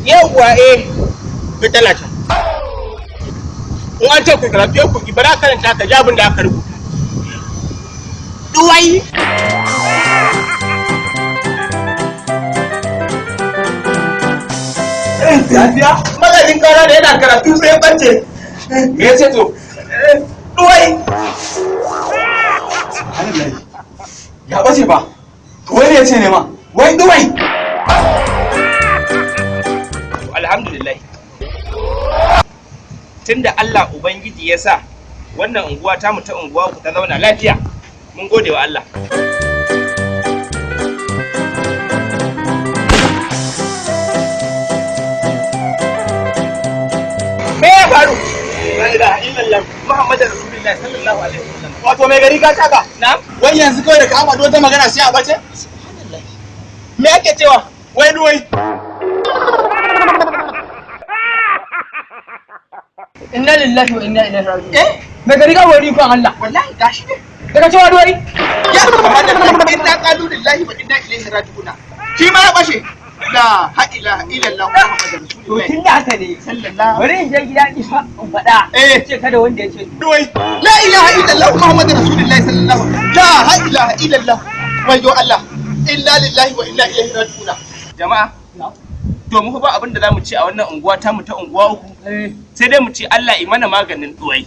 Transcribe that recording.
Yawwa ga talata. In an ce ku karatu ku ki bara karanta ka jabin da aka rubuta. Duwai. Lafiya? Magajin kara da yana karatu sai bace. Me ya ce to? Duwai. Ya bace ba. Wai ne ya ce ne ma? Wai duwai. Alhamdulillah. Tunda Allah Ubangiji ya sa wannan unguwa ta mu ta unguwa ku ta zauna lafiya. Mun gode wa Allah. Me ya faru? La ilaha illallah Muhammadu Rasulullah sallallahu alaihi wasallam. Wato mai gari ka taka? Na'am. Wai yanzu kawai da ka amado wata magana sai a bace? Subhanallah. Me ake cewa? Wai duwai. Inna lillahi wa inna ilaihi raji'un. Me gari ka wari ko Allah? Wallahi gashi ne. Daga cewa duwai? Ya Muhammadu inna qalu lillahi wa inna ilaihi raji'un. Shi ma ya bashe. La ilaha illallah Muhammadu Rasulullah. To tun da haka ne sallallahu. Bari in je gida ki fa in faɗa. Ce kada wanda ya ce duwai. La ilaha illallah Muhammadu Rasulullah sallallahu. La ilaha illallah. Wayo Allah. Inna lillahi wa inna ilaihi raji'un. Jama'a. To mu ba abin da zamu ci a wannan unguwa ta mu ta unguwa uku. Sai dai mu ci Allah i mana maganin duwai.